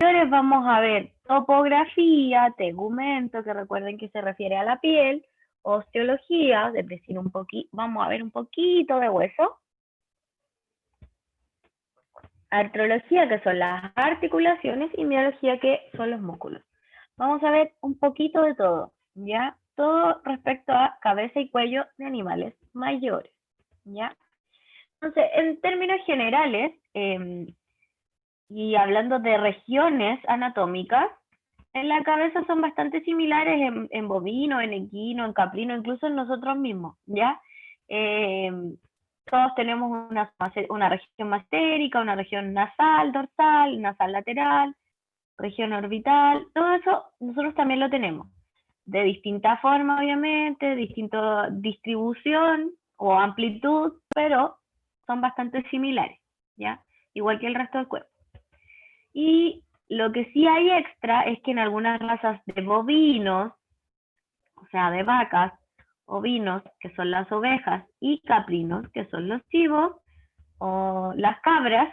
mayores vamos a ver topografía, tegumento, que recuerden que se refiere a la piel, osteología, es decir, vamos a ver un poquito de hueso, artrología, que son las articulaciones, y miología, que son los músculos. Vamos a ver un poquito de todo, ¿ya? Todo respecto a cabeza y cuello de animales mayores, ¿ya? Entonces, en términos generales, y hablando de regiones anatómicas, en la cabeza son bastante similares en bovino, en equino, en caprino, incluso en nosotros mismos, ¿ya? Todos tenemos una región mastérica, una región nasal, dorsal, nasal lateral, región orbital, todo eso nosotros también lo tenemos. De distinta forma, obviamente, distinta distribución o amplitud, pero son bastante similares, ¿ya? Igual que el resto del cuerpo. Y lo que sí hay extra es que en algunas razas de bovinos, o sea, de vacas, ovinos, que son las ovejas, y caprinos, que son los chivos, o las cabras,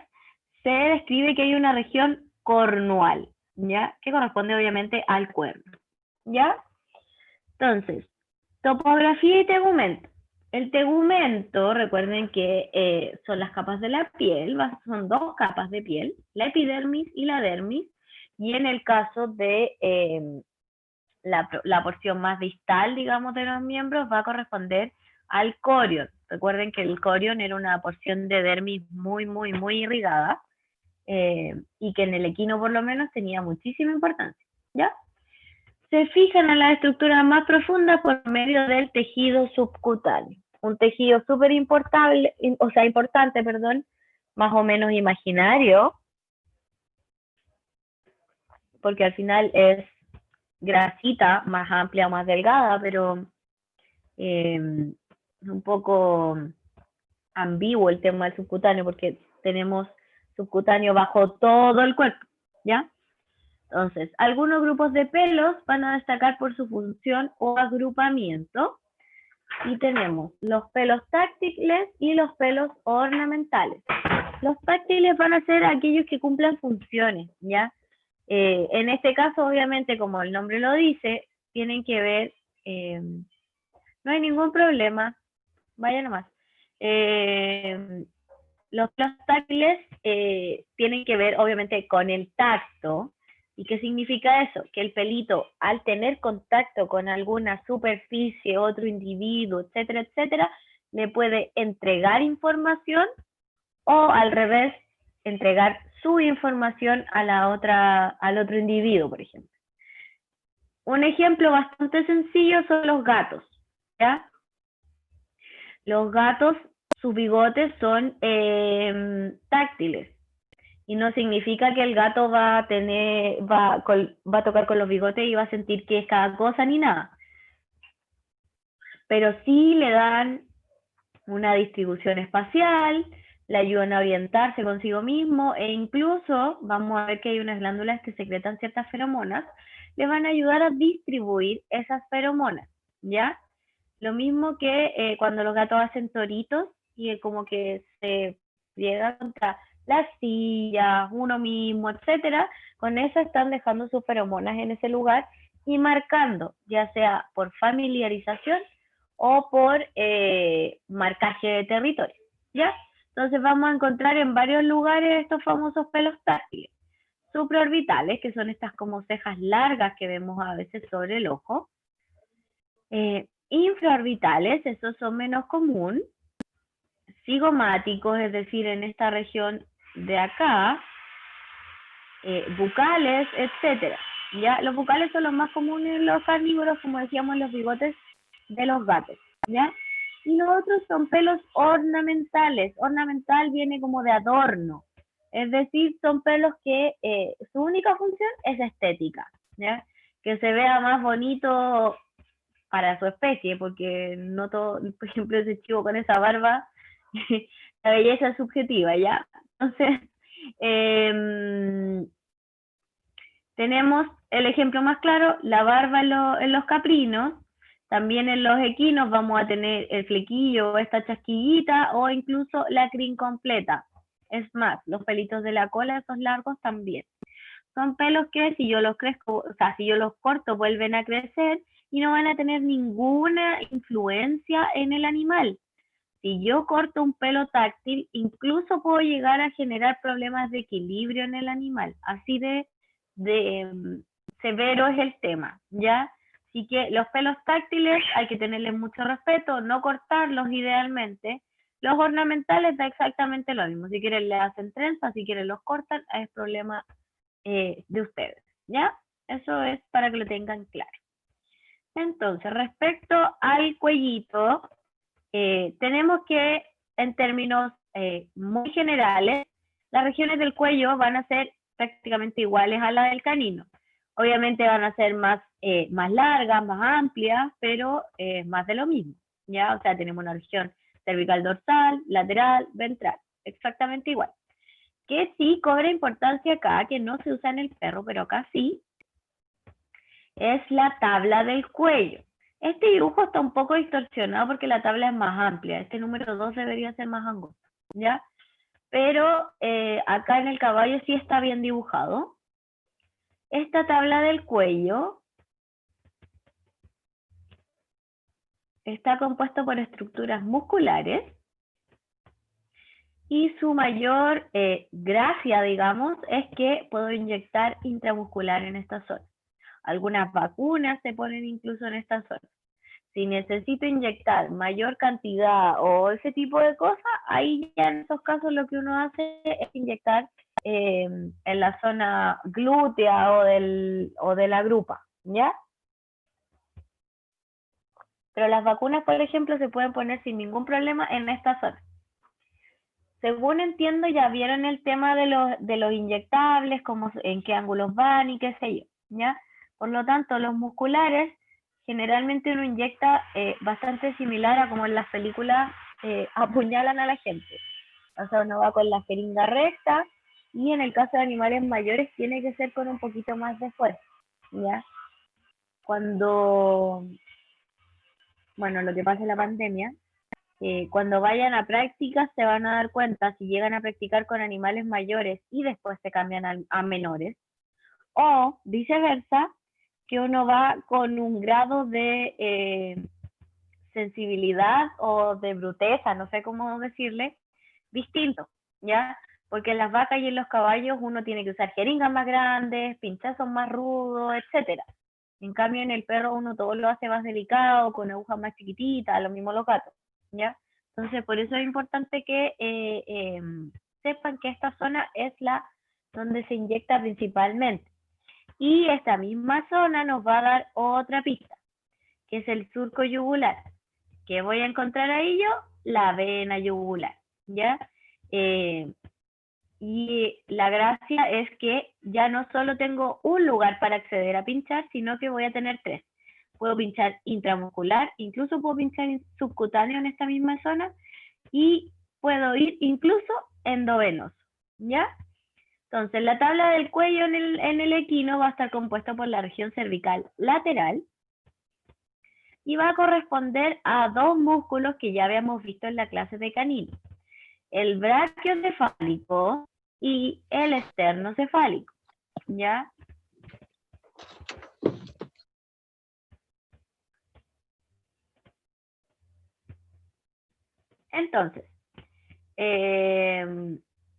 se describe que hay una región cornual, ¿ya? Que corresponde obviamente al cuerno, ¿ya? Entonces, topografía y tegumento. El tegumento, recuerden que son las capas de la piel, son dos capas de piel, la epidermis y la dermis, y en el caso de la porción más distal, digamos, de los miembros, va a corresponder al corion. Recuerden que el corion era una porción de dermis muy, muy, muy irrigada, y que en el equino por lo menos tenía muchísima importancia, ¿ya? Se fijan en las estructuras más profundas por medio del tejido subcutáneo. Un tejido súper importante, más o menos imaginario, porque al final es grasita más amplia o más delgada, pero un poco ambiguo el tema del subcutáneo, porque tenemos subcutáneo bajo todo el cuerpo, ¿ya? Entonces, algunos grupos de pelos van a destacar por su función o agrupamiento, y tenemos los pelos táctiles y los pelos ornamentales. Los táctiles van a ser aquellos que cumplan funciones, ¿ya? En este caso, obviamente, como el nombre lo dice, tienen que ver, no hay ningún problema, vaya nomás. Los pelos táctiles tienen que ver, obviamente, con el tacto. ¿Y qué significa eso? Que el pelito, al tener contacto con alguna superficie, otro individuo, etcétera, etcétera, le puede entregar información, o al revés, entregar su información al otro individuo, por ejemplo. Un ejemplo bastante sencillo son los gatos, ¿ya? Los gatos, sus bigotes son táctiles. Y no significa que el gato va a tocar con los bigotes y va a sentir que es cada cosa ni nada. Pero sí le dan una distribución espacial, le ayudan a orientarse consigo mismo, e incluso vamos a ver que hay unas glándulas que secretan ciertas feromonas, le van a ayudar a distribuir esas feromonas, ¿ya? Lo mismo que cuando los gatos hacen toritos y como que se llega contra las sillas, uno mismo, etcétera, con eso están dejando sus feromonas en ese lugar y marcando, ya sea por familiarización o por marcaje de territorio, ¿ya? Entonces vamos a encontrar en varios lugares estos famosos pelos táctiles. Supraorbitales, que son estas como cejas largas que vemos a veces sobre el ojo. Infraorbitales, esos son menos común. Cigomáticos, es decir, en esta región de acá, bucales, etcétera. ¿Ya? Los bucales son los más comunes en los carnívoros, como decíamos, los bigotes de los gatos, ¿ya? Y los otros son pelos ornamentales. Ornamental viene como de adorno, es decir, son pelos que su única función es estética, ¿ya? Que se vea más bonito para su especie, porque no todo, por ejemplo, ese chivo con esa barba, la belleza es subjetiva, ¿ya? Entonces, tenemos el ejemplo más claro, la barba en los caprinos. También en los equinos vamos a tener el flequillo, esta chasquillita, o incluso la crin completa. Es más, los pelitos de la cola, esos largos también. Son pelos que si yo los crezco, o sea, si yo los corto, vuelven a crecer y no van a tener ninguna influencia en el animal. Si yo corto un pelo táctil, incluso puedo llegar a generar problemas de equilibrio en el animal. Así de severo es el tema, ¿ya? Así que los pelos táctiles hay que tenerles mucho respeto, no cortarlos idealmente. Los ornamentales da exactamente lo mismo. Si quieren le hacen trenzas, si quieren los cortan, es problema de ustedes, ¿ya? Eso es para que lo tengan claro. Entonces, respecto al cuellito, tenemos que, en términos muy generales, las regiones del cuello van a ser prácticamente iguales a la del canino. Obviamente van a ser más largas, más amplias, pero más de lo mismo, ¿ya? O sea, tenemos una región cervical dorsal, lateral, ventral, exactamente igual. Que sí cobra importancia acá, que no se usa en el perro, pero acá sí, es la tabla del cuello. Este dibujo está un poco distorsionado porque la tabla es más amplia. Este número 2 debería ser más angosto, ¿ya? Pero acá en el caballo sí está bien dibujado. Esta tabla del cuello está compuesta por estructuras musculares y su mayor gracia, digamos, es que puedo inyectar intramuscular en esta zona. Algunas vacunas se ponen incluso en esta zona. Si necesito inyectar mayor cantidad o ese tipo de cosas, ahí ya en esos casos lo que uno hace es inyectar en la zona glútea o de la grupa, ¿ya? Pero las vacunas, por ejemplo, se pueden poner sin ningún problema en esta zona. Según entiendo, ya vieron el tema de los inyectables, como en qué ángulos van y qué sé yo, ¿ya? Por lo tanto, los musculares, generalmente uno inyecta bastante similar a como en las películas apuñalan a la gente. O sea, uno va con la jeringa recta y en el caso de animales mayores tiene que ser con un poquito más de fuerza, ¿ya? Cuando, bueno, lo que pasa en la pandemia, cuando vayan a prácticas se van a dar cuenta si llegan a practicar con animales mayores y después se cambian a menores, o viceversa, que uno va con un grado de sensibilidad o de bruteza, no sé cómo decirle, distinto, ¿ya? Porque en las vacas y en los caballos uno tiene que usar jeringas más grandes, pinchazos más rudos, etcétera. En cambio, en el perro uno todo lo hace más delicado, con agujas más chiquititas, lo mismo los gatos, ¿ya? Entonces, por eso es importante que sepan que esta zona es la donde se inyecta principalmente. Y esta misma zona nos va a dar otra pista, que es el surco yugular. ¿Qué voy a encontrar ahí yo? La vena yugular, ¿ya? Y la gracia es que ya no solo tengo un lugar para acceder a pinchar, sino que voy a tener tres. Puedo pinchar intramuscular, incluso puedo pinchar subcutáneo en esta misma zona y puedo ir incluso endovenoso, ¿ya? Entonces, la tabla del cuello en el equino va a estar compuesta por la región cervical lateral y va a corresponder a dos músculos que ya habíamos visto en la clase de canino. El brachiocefálico y el esternocefálico, ¿ya? Entonces,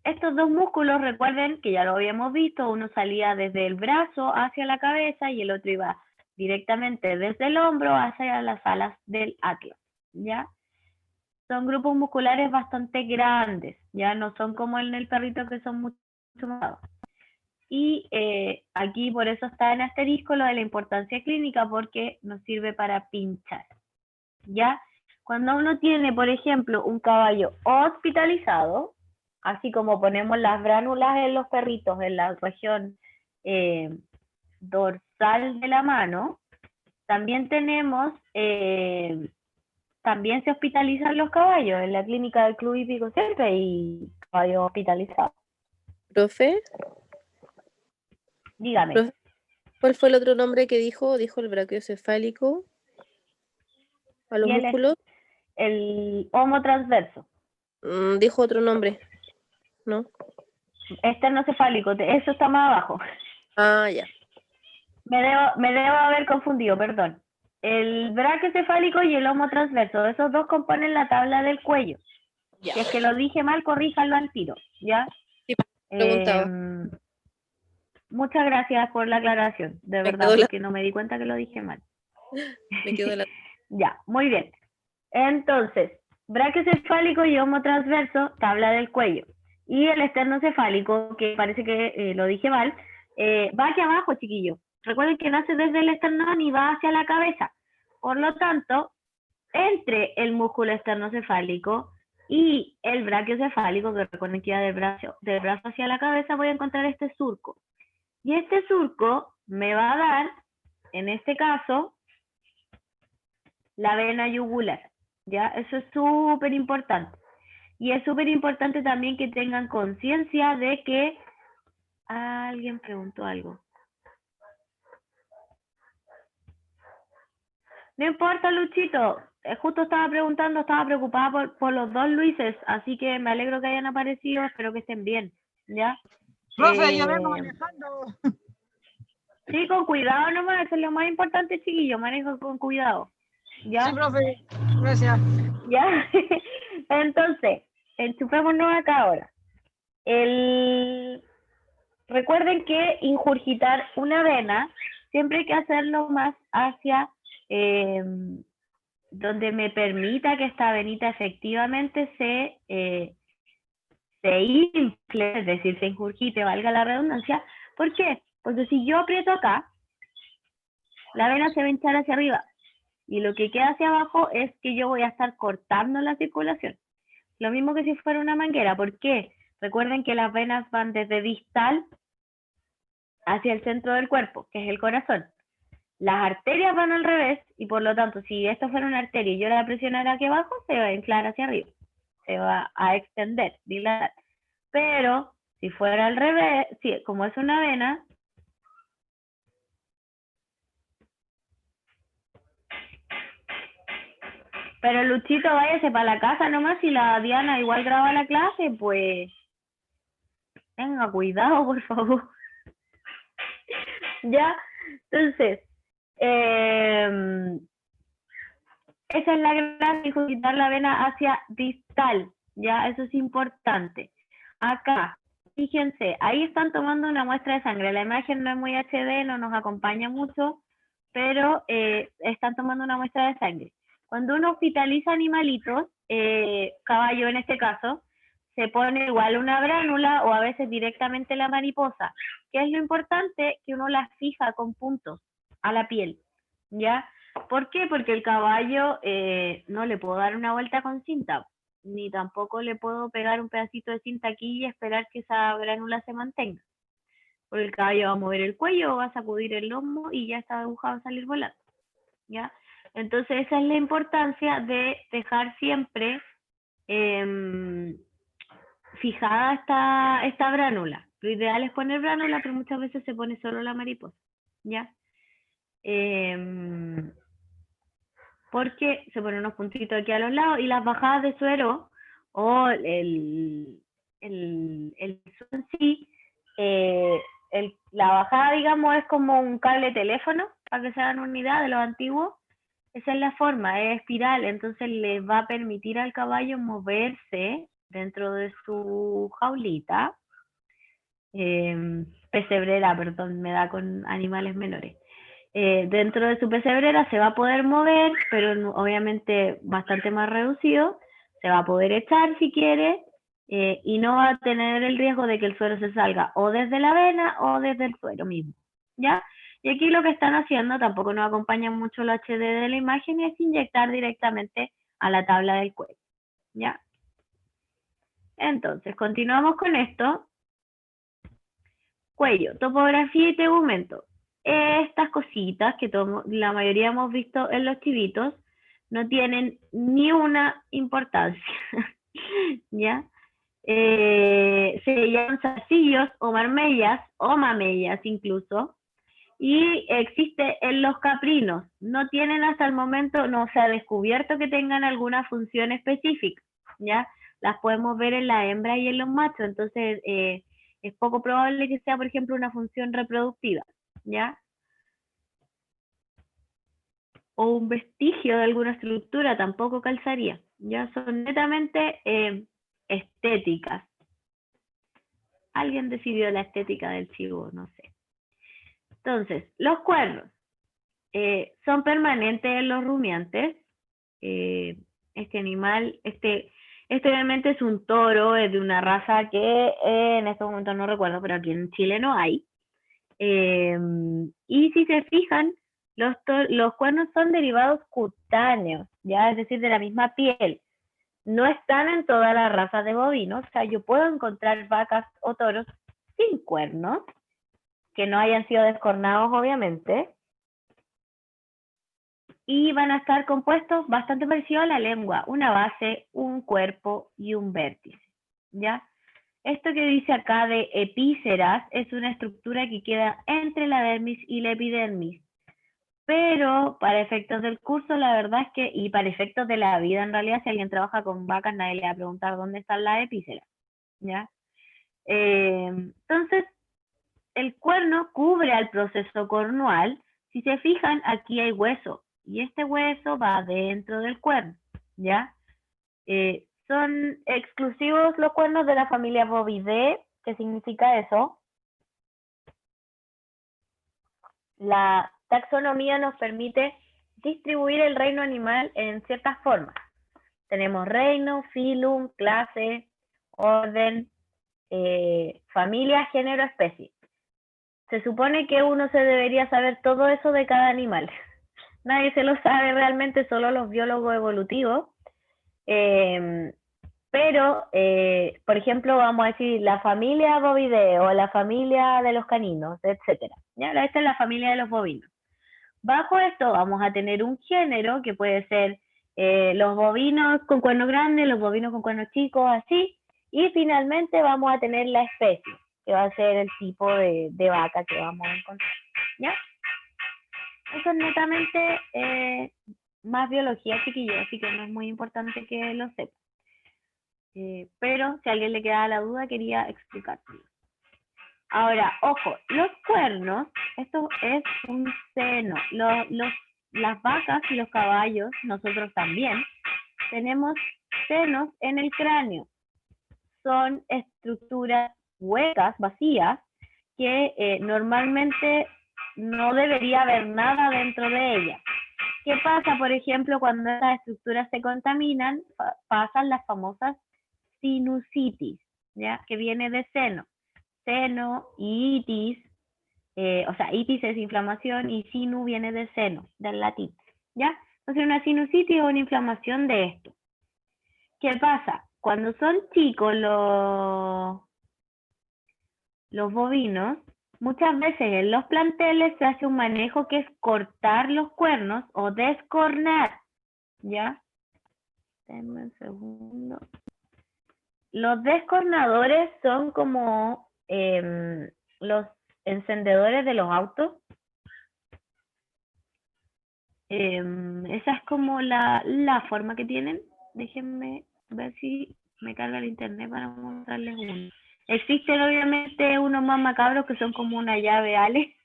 estos dos músculos, recuerden que ya lo habíamos visto, uno salía desde el brazo hacia la cabeza y el otro iba directamente desde el hombro hacia las alas del atlas, ¿ya? Son grupos musculares bastante grandes, ya no son como en el perrito que son mucho más. Y aquí por eso está en asterisco lo de la importancia clínica porque nos sirve para pinchar, ¿ya? Cuando uno tiene, por ejemplo, un caballo hospitalizado, así como ponemos las bránulas en los perritos en la región dorsal de la mano, también tenemos, también se hospitalizan los caballos. En la clínica del Club Hípico siempre hay caballos hospitalizados. Profe, Dígame. profe, ¿cuál fue el otro nombre que dijo? Dijo el brachiocefálico a los músculos. El homo transverso. Dijo otro nombre, ¿no? Esternocefálico, eso está más abajo. Ah, ya. Me debo haber confundido, perdón. El brachiocefálico y el lomo transverso, esos dos componen la tabla del cuello. Ya. Si es que lo dije mal, corríjanlo al tiro, ¿ya? Sí, preguntaba. Muchas gracias por la aclaración, de Me verdad, quedó la, porque no me di cuenta que lo dije mal. me quedó la. Ya, muy bien. Entonces, brachiocefálico y lomo transverso, tabla del cuello. Y el esternocefálico, que parece que lo dije mal, va aquí abajo, chiquillo. Recuerden que nace desde el esternón y va hacia la cabeza. Por lo tanto, entre el músculo esternocefálico y el brachiocefálico, que recuerden que iba del brazo hacia la cabeza, voy a encontrar este surco. Y este surco me va a dar, en este caso, la vena yugular. ¿Ya? Eso es súper importante. Y es súper importante también que tengan conciencia de que alguien preguntó algo. No importa, Luchito. Justo estaba preguntando, estaba preocupada por los dos Luises, así que me alegro que hayan aparecido, espero que estén bien, ¿ya? Profe, yo vengo manejando. Sí, con cuidado nomás, eso es lo más importante, chiquillo, manejo con cuidado, ¿ya? Sí, profe, gracias. ¿Ya? Entonces, enchufémonos acá ahora. Recuerden que ingurgitar una vena, siempre hay que hacerlo más hacia donde me permita que esta venita efectivamente se infle, es decir, se ingurgite, valga la redundancia. ¿Por qué? Porque si yo aprieto acá, la vena se va a hinchar hacia arriba y lo que queda hacia abajo es que yo voy a estar cortando la circulación. Lo mismo que si fuera una manguera. ¿Por qué? Recuerden que las venas van desde distal hacia el centro del cuerpo, que es el corazón. Las arterias van al revés y por lo tanto, si esto fuera una arteria y yo la presionara aquí abajo, se va a inflar hacia arriba, se va a extender, dilatar. Pero si fuera al revés, sí, como es una vena, pero Luchito, váyase para la casa nomás y la Diana igual graba la clase, pues tenga cuidado, por favor. Ya, entonces, esa es la gracia, quitar la vena hacia distal, ya, eso es importante. Acá, fíjense, ahí están tomando una muestra de sangre, la imagen no es muy HD, no nos acompaña mucho, pero están tomando una muestra de sangre. Cuando uno hospitaliza animalitos, caballo en este caso, se pone igual una bránula o a veces directamente la mariposa. ¿Qué es lo importante? Que uno las fija con puntos a la piel, ¿ya? ¿Por qué? Porque el caballo no le puedo dar una vuelta con cinta, ni tampoco le puedo pegar un pedacito de cinta aquí y esperar que esa bránula se mantenga. Porque el caballo va a mover el cuello, va a sacudir el lomo y ya esta aguja va a salir volando, ¿ya? Entonces esa es la importancia de dejar siempre fijada esta bránula. Lo ideal es poner bránula, pero muchas veces se pone solo la mariposa, ¿ya? Porque se ponen unos puntitos aquí a los lados y las bajadas de suero o el suero en sí, la bajada, digamos, es como un cable de teléfono, para que se hagan una idea de los antiguos. Esa es la forma, es espiral, entonces le va a permitir al caballo moverse dentro de su jaulita, pesebrera, perdón, me da con animales menores. Dentro de su pesebrera se va a poder mover, pero obviamente bastante más reducido, se va a poder echar si quiere, y no va a tener el riesgo de que el suero se salga o desde la vena o desde el suero mismo, ¿ya? Y aquí lo que están haciendo, tampoco nos acompaña mucho el HD de la imagen, es inyectar directamente a la tabla del cuello, ¿ya? Entonces, continuamos con esto. Cuello, topografía y tegumento. Estas cositas que la mayoría hemos visto en los chivitos no tienen ni una importancia, ¿ya? Se llaman zarcillos o marmellas o mamellas incluso, y existe en los caprinos. No tienen hasta el momento, no se ha descubierto que tengan alguna función específica, ¿ya? Las podemos ver en la hembra y en los machos, entonces es poco probable que sea, por ejemplo, una función reproductiva, ¿ya? O un vestigio de alguna estructura tampoco calzaría, ya son netamente estéticas. Alguien decidió la estética del chivo, no sé. Entonces, los cuernos son permanentes en los rumiantes. Este animal, este obviamente es un toro, es de una raza que en estos momentos no recuerdo, pero aquí en Chile no hay. Y si se fijan, los cuernos son derivados cutáneos, ya, es decir, de la misma piel. No están en todas las razas de bovinos, o sea, yo puedo encontrar vacas o toros sin cuernos, que no hayan sido descornados, obviamente, y van a estar compuestos bastante parecidos a la lengua, una base, un cuerpo y un vértice, ¿ya? Esto que dice acá de epíceras es una estructura que queda entre la dermis y la epidermis, pero para efectos del curso, la verdad es que, y para efectos de la vida en realidad, si alguien trabaja con vacas, nadie le va a preguntar dónde están las epíceras, ¿ya? Entonces, el cuerno cubre al proceso cornual. Si se fijan, aquí hay hueso, y este hueso va dentro del cuerno, ¿ya? Son exclusivos los cuernos de la familia Bovidae. ¿Qué significa eso? La taxonomía nos permite distribuir el reino animal en ciertas formas. Tenemos reino, filum, clase, orden, familia, género, especie. Se supone que uno se debería saber todo eso de cada animal. Nadie se lo sabe realmente, solo los biólogos evolutivos. Pero, por ejemplo, vamos a decir la familia Bovidae o la familia de los caninos, etcétera. ¿Ya? Esta es la familia de los bovinos. Bajo esto vamos a tener un género que puede ser los bovinos con cuernos grandes, los bovinos con cuernos chicos, así. Y finalmente vamos a tener la especie, que va a ser el tipo de vaca que vamos a encontrar. ¿Ya? Eso es netamente más biología, chiquillos, así que no es muy importante que lo sepan. Pero si a alguien le queda la duda, quería explicárselo. Ahora, ojo, los cuernos, esto es un seno. Las vacas y los caballos, nosotros también, tenemos senos en el cráneo. Son estructuras huecas, vacías, que normalmente no debería haber nada dentro de ellas. ¿Qué pasa, por ejemplo, cuando estas estructuras se contaminan? Pasan las famosas sinusitis, ¿ya? Que viene de seno. Seno y itis, o sea, itis es inflamación y sinu viene de seno, del latín, ¿ya? Entonces una sinusitis o una inflamación de esto. ¿Qué pasa? Cuando son chicos los bovinos, muchas veces en los planteles se hace un manejo que es cortar los cuernos o descornar, ¿ya? Denme un segundo. Los descornadores son como los encendedores de los autos. Esa es como la forma que tienen. Déjenme ver si me carga el internet para mostrarles uno. Existen obviamente unos más macabros que son como una llave Ale,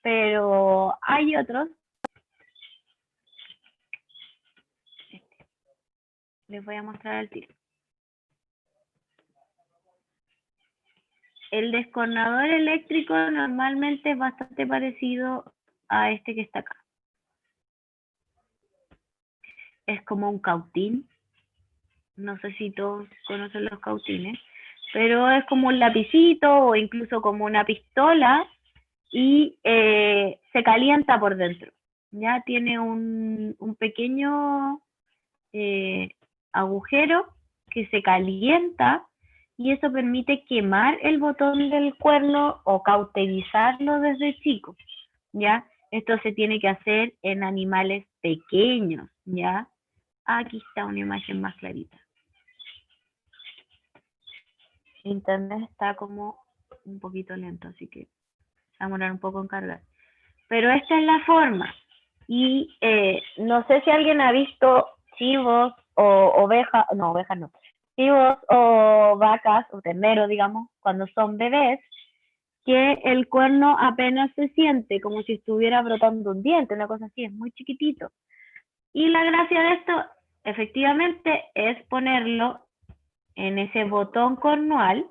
pero hay otros. Les voy a mostrar al tiro. El descornador eléctrico normalmente es bastante parecido a este que está acá. Es como un cautín. No sé si todos conocen los cautines, pero es como un lapicito o incluso como una pistola y se calienta por dentro. Ya tiene un pequeño agujero que se calienta y eso permite quemar el botón del cuerno o cauterizarlo desde chico, ¿ya? Esto se tiene que hacer en animales pequeños, ¿ya? Aquí está una imagen más clarita. Internet está como un poquito lento, así que va a demorar un poco en cargar. Pero esta es la forma. Y no sé si alguien ha visto chivos o ovejas, no, ovejas no, chivos o vacas o terneros, digamos, cuando son bebés, que el cuerno apenas se siente, como si estuviera brotando un diente, una cosa así, es muy chiquitito. Y la gracia de esto, efectivamente, es ponerlo en ese botón cornual.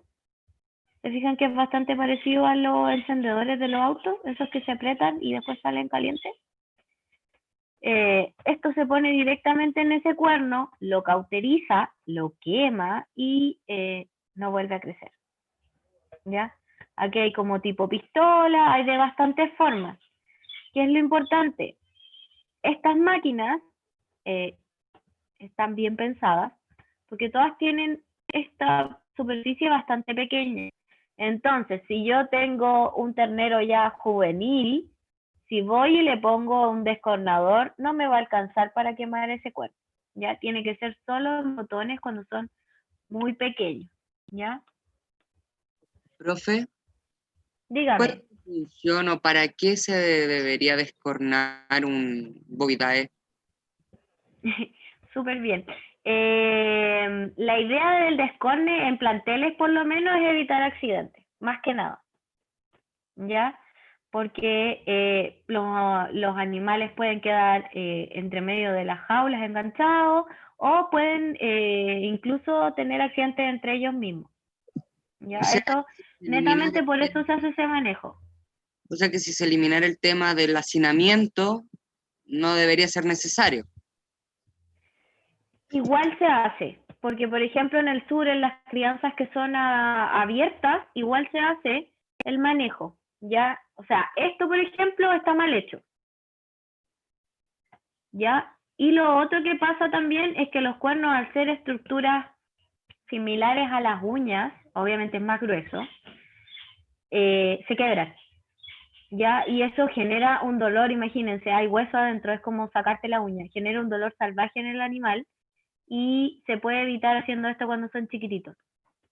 ¿Se fijan que es bastante parecido a los encendedores de los autos? Esos que se apretan y después salen calientes. Esto se pone directamente en ese cuerno, lo cauteriza, lo quema y no vuelve a crecer. ¿Ya? Aquí hay como tipo pistola, hay de bastantes formas. ¿Qué es lo importante? Estas máquinas están bien pensadas porque todas tienen esta superficie bastante pequeña. Entonces, si yo tengo un ternero ya juvenil, si voy y le pongo un descornador, no me va a alcanzar para quemar ese cuerno. Ya tiene que ser solo botones cuando son muy pequeños. ¿Ya? Profe, Dígame. ¿cuál es la función o para qué se debería descornar un Bovidae? Súper bien. La idea del descorne en planteles por lo menos es evitar accidentes, más que nada. ¿Ya? Porque los animales pueden quedar entre medio de las jaulas enganchados o pueden incluso tener accidentes entre ellos mismos. ¿Ya? O sea, Eso, si se elimina netamente por el eso se hace ese manejo. O sea que si se eliminara el tema del hacinamiento, no debería ser necesario. Igual se hace, porque por ejemplo en el sur, en las crianzas que son abiertas, igual se hace el manejo, ¿ya? O sea, esto por ejemplo está mal hecho, ¿ya? Y lo otro que pasa también es que los cuernos, al ser estructuras similares a las uñas, obviamente es más grueso, se quebran, ¿ya? Y eso genera un dolor, imagínense, hay hueso adentro, es como sacarte la uña, genera un dolor salvaje en el animal y se puede evitar haciendo esto cuando son chiquititos,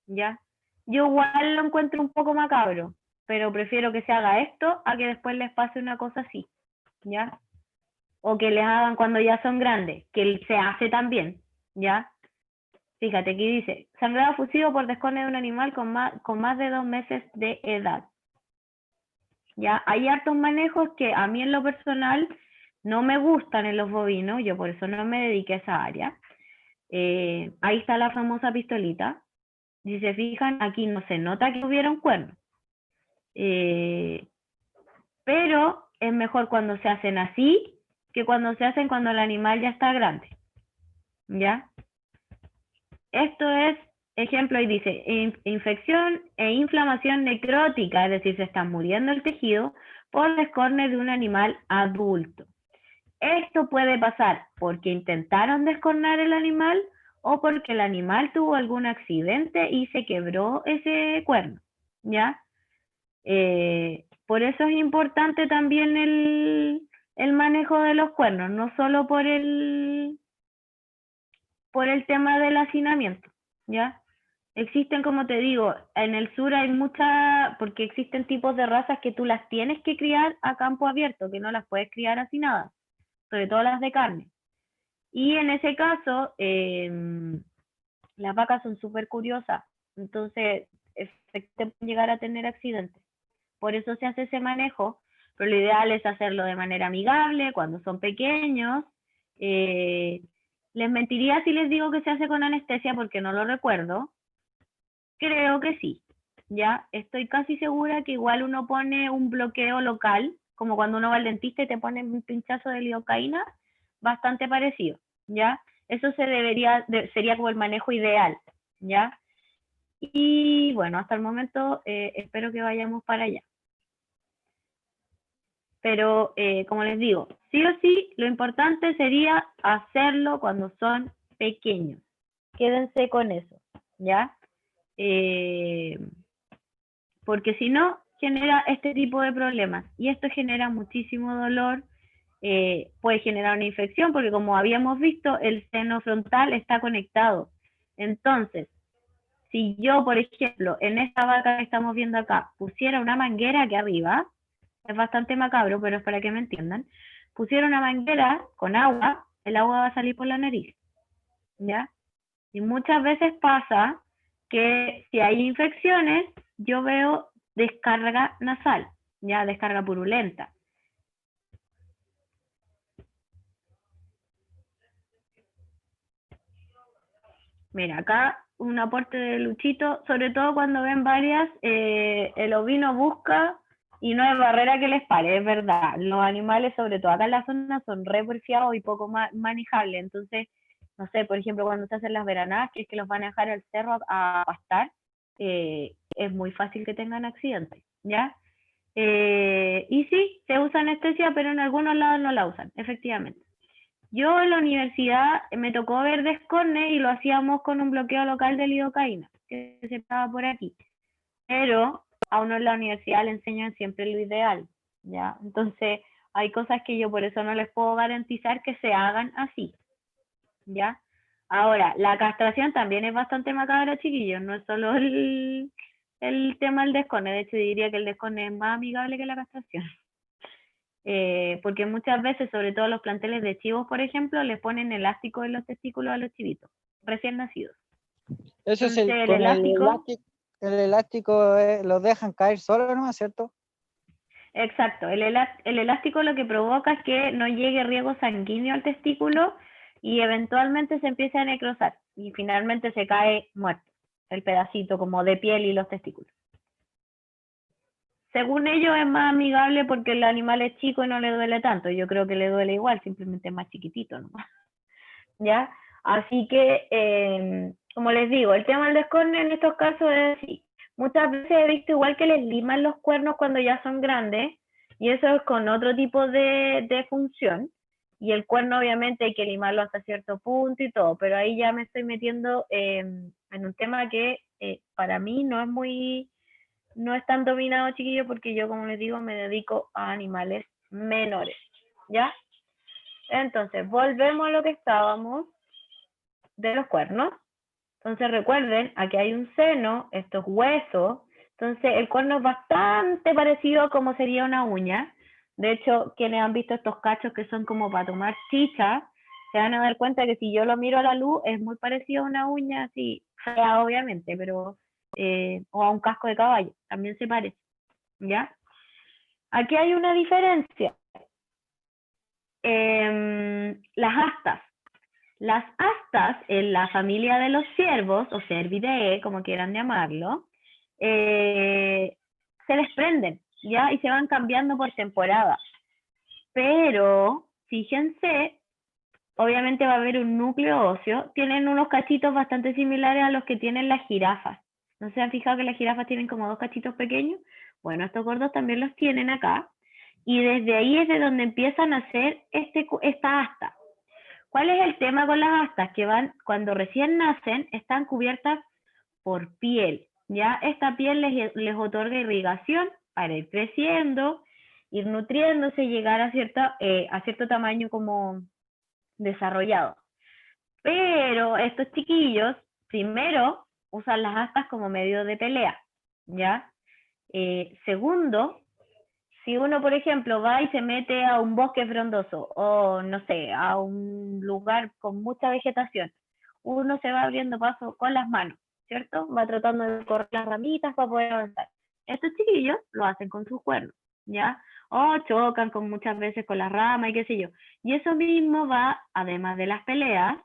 ¿ya? Yo igual lo encuentro un poco macabro, pero prefiero que se haga esto a que después les pase una cosa así, ¿ya? O que les hagan cuando ya son grandes, que se hace también, ¿ya? Fíjate, aquí dice, sangrado efusivo por descorne de un animal con más de 2 meses de edad. ¿Ya? Hay hartos manejos que a mí en lo personal no me gustan en los bovinos, yo por eso no me dediqué a esa área. Ahí está la famosa pistolita. Si se fijan, aquí no se nota que hubiera un cuerno. Pero es mejor cuando se hacen así que cuando se hacen cuando el animal ya está grande. ¿Ya? Esto es ejemplo y dice infección e inflamación necrótica, es decir, se está muriendo el tejido por descorne de un animal adulto. Esto puede pasar porque intentaron descornar el animal o porque el animal tuvo algún accidente y se quebró ese cuerno, ¿ya? Por eso es importante también el manejo de los cuernos, no solo por el tema del hacinamiento, ¿ya? Existen, como te digo, en el sur hay porque existen tipos de razas que tú las tienes que criar a campo abierto, que no las puedes criar así nada, sobre todo las de carne. Y en ese caso, las vacas son súper curiosas, entonces pueden llegar a tener accidentes. Por eso se hace ese manejo, pero lo ideal es hacerlo de manera amigable, cuando son pequeños. Les mentiría si les digo que se hace con anestesia porque no lo recuerdo. Creo que sí, ya estoy casi segura que igual uno pone un bloqueo local, como cuando uno va al dentista y te ponen un pinchazo de lidocaína, bastante parecido, ¿ya? Eso sería como el manejo ideal, ¿ya? Y bueno, hasta el momento espero que vayamos para allá. Pero como les digo, sí o sí, lo importante sería hacerlo cuando son pequeños. Quédense con eso, ¿ya? Porque si no, genera este tipo de problemas. Y esto genera muchísimo dolor, puede generar una infección, porque como habíamos visto, el seno frontal está conectado. Entonces, si yo, por ejemplo, en esta vaca que estamos viendo acá, pusiera una manguera aquí arriba, es bastante macabro, pero es para que me entiendan, pusiera una manguera con agua, el agua va a salir por la nariz, ¿ya? Y muchas veces pasa que si hay infecciones, yo veo descarga nasal, ya descarga purulenta. Mira, acá un aporte de Luchito, sobre todo cuando ven varias, el ovino busca y no hay barrera que les pare, es verdad. Los animales, sobre todo acá en la zona, son re porfiados y poco manejables. Entonces, no sé, por ejemplo, cuando se hacen las veranadas, que es que los van a dejar al cerro a pastar, es muy fácil que tengan accidentes, ¿ya? Y sí, se usa anestesia, pero en algunos lados no la usan, efectivamente. Yo en la universidad me tocó ver descorne y lo hacíamos con un bloqueo local de lidocaína, que se estaba por aquí. Pero a uno en la universidad le enseñan siempre lo ideal, ¿ya? Entonces hay cosas que yo por eso no les puedo garantizar que se hagan así, ¿ya? Ahora, la castración también es bastante macabra, chiquillos, no es solo el tema del descorne, de hecho diría que el descorne es más amigable que la castración. Porque muchas veces, sobre todo los planteles de chivos, por ejemplo, les ponen elástico en los testículos a los chivitos, recién nacidos. Eso es Entonces, con el elástico los dejan caer solo, ¿no? ¿Cierto? Exacto, el elástico lo que provoca es que no llegue riego sanguíneo al testículo y eventualmente se empieza a necrosar y finalmente se cae muerto el pedacito como de piel y los testículos. Según ellos es más amigable porque el animal es chico y no le duele tanto. Yo creo que le duele igual, simplemente es más chiquitito, ¿no? ¿Ya? Así que, como les digo, el tema del descorne en estos casos es así. Muchas veces he visto igual que les liman los cuernos cuando ya son grandes, y eso es con otro tipo de función. Y el cuerno obviamente hay que limarlo hasta cierto punto y todo, pero ahí ya me estoy metiendo en un tema que para mí no es tan dominado, chiquillo, porque yo, como les digo, me dedico a animales menores, ¿ya? Entonces, volvemos a lo que estábamos de los cuernos. Entonces, recuerden, aquí hay un seno, estos huesos. Entonces, el cuerno es bastante parecido a como sería una uña. De hecho, quienes han visto estos cachos que son como para tomar chicha, se van a dar cuenta que si yo lo miro a la luz, es muy parecido a una uña, así, fea obviamente, pero o a un casco de caballo, también se parece, ¿ya? Aquí hay una diferencia. Las astas. Las astas en la familia de los ciervos, o Cervidae, como quieran llamarlo, se desprenden, ¿ya? Y se van cambiando por temporada. Pero, fíjense, obviamente va a haber un núcleo óseo, tienen unos cachitos bastante similares a los que tienen las jirafas. ¿No se han fijado que las jirafas tienen como dos cachitos pequeños? Bueno, estos gordos también los tienen acá. Y desde ahí es de donde empiezan a hacer esta asta. ¿Cuál es el tema con las astas? Que van, cuando recién nacen, están cubiertas por piel, ¿ya? Esta piel les otorga irrigación para ir creciendo, ir nutriéndose, llegar a cierto tamaño como desarrollado. Pero estos chiquillos, primero, usan las astas como medio de pelea, ¿ya? Segundo, si uno, por ejemplo, va y se mete a un bosque frondoso o, no sé, a un lugar con mucha vegetación, uno se va abriendo paso con las manos, ¿cierto? Va tratando de correr las ramitas para poder avanzar. Estos chiquillos lo hacen con sus cuernos, ¿ya? O chocan muchas veces con la rama y qué sé yo. Y eso mismo va, además de las peleas,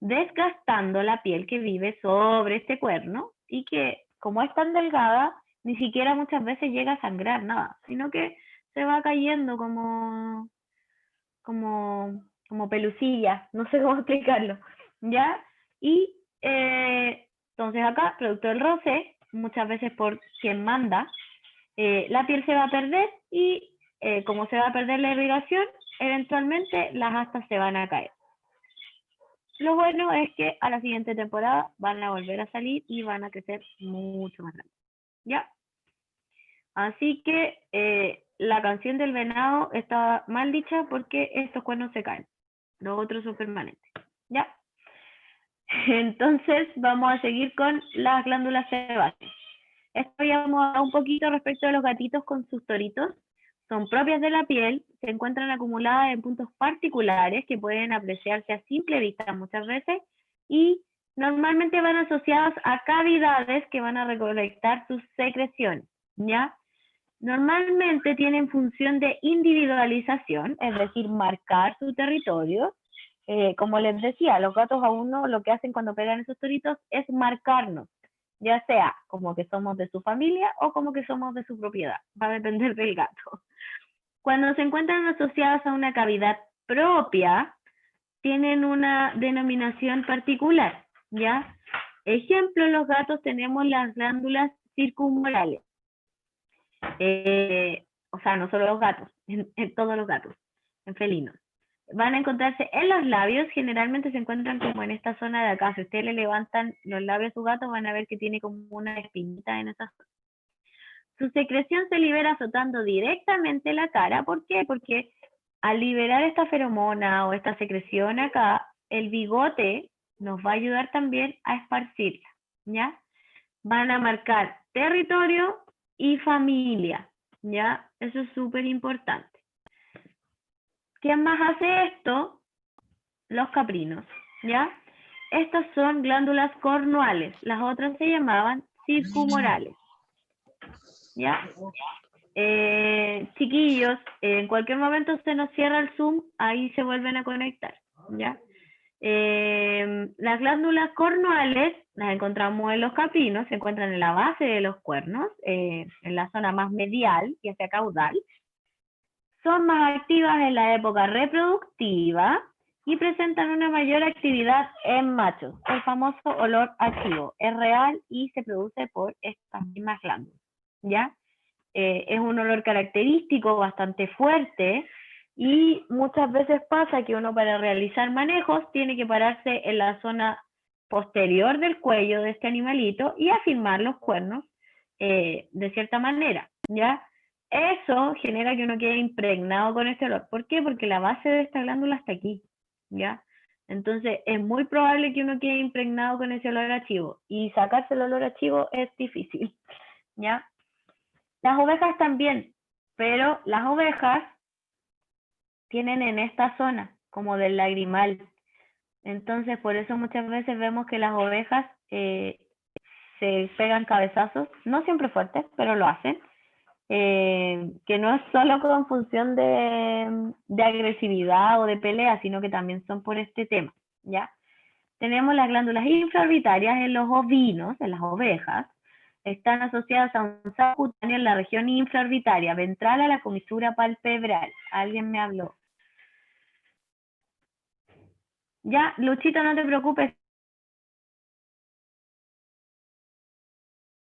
desgastando la piel que vive sobre este cuerno y que, como es tan delgada, ni siquiera muchas veces llega a sangrar nada, sino que se va cayendo como pelucilla, no sé cómo explicarlo, ¿ya? Y entonces acá, producto del roce, muchas veces por quien manda, la piel se va a perder y como se va a perder la irrigación, eventualmente las astas se van a caer. Lo bueno es que a la siguiente temporada van a volver a salir y van a crecer mucho más grandes, ¿ya? Así que la canción del venado está mal dicha porque estos cuernos se caen. Los otros son permanentes. ¿Ya? Entonces vamos a seguir con las glándulas sebáceas. Esto habíamos hablado un poquito respecto de los gatitos con sus toritos. Son propias de la piel, se encuentran acumuladas en puntos particulares que pueden apreciarse a simple vista muchas veces y normalmente van asociados a cavidades que van a recolectar sus secreciones, ¿ya? Normalmente tienen función de individualización, es decir, marcar su territorio. Como les decía, los gatos a uno lo que hacen cuando pegan esos toritos es marcarnos, ya sea como que somos de su familia o como que somos de su propiedad, va a depender del gato. Cuando se encuentran asociados a una cavidad propia, tienen una denominación particular, ¿ya? Ejemplo, los gatos tenemos las glándulas circumorales. O sea, no solo los gatos, en todos los gatos, en felinos. Van a encontrarse en los labios, generalmente se encuentran como en esta zona de acá. Si ustedes le levantan los labios a su gato, van a ver que tiene como una espinita en esa zona. Su secreción se libera azotando directamente la cara. ¿Por qué? Porque al liberar esta feromona o esta secreción acá, el bigote nos va a ayudar también a esparcirla, ¿ya? Van a marcar territorio y familia, ¿ya? Eso es súper importante. ¿Quién más hace esto? Los caprinos, ¿ya? Estas son glándulas cornuales, las otras se llamaban circumorales, ¿ya? Chiquillos, en cualquier momento se nos cierra el Zoom, ahí se vuelven a conectar, ¿ya? Las glándulas cornuales las encontramos en los caprinos, se encuentran en la base de los cuernos, en la zona más medial y hacia caudal. Son más activas en la época reproductiva y presentan una mayor actividad en machos. El famoso olor a chivo es real y se produce por estas mismas glándulas, ¿ya? Es un olor característico, bastante fuerte, y muchas veces pasa que uno para realizar manejos tiene que pararse en la zona posterior del cuello de este animalito y afirmar los cuernos de cierta manera, ¿ya? Eso genera que uno quede impregnado con este olor. ¿Por qué? Porque la base de esta glándula está aquí, ¿ya? Entonces es muy probable que uno quede impregnado con ese olor a chivo, y sacarse el olor a chivo es difícil, ¿ya? Las ovejas también, pero las ovejas tienen en esta zona, como del lagrimal. Entonces, por eso muchas veces vemos que las ovejas se pegan cabezazos, no siempre fuertes, pero lo hacen. Que no es solo con función de agresividad o de pelea, sino que también son por este tema, ¿ya? Tenemos las glándulas infraorbitarias en los ovinos, en las ovejas. Están asociadas a un saco cutáneo en la región infraorbitaria, ventral a la comisura palpebral. ¿Alguien me habló? Ya, Luchito, no te preocupes,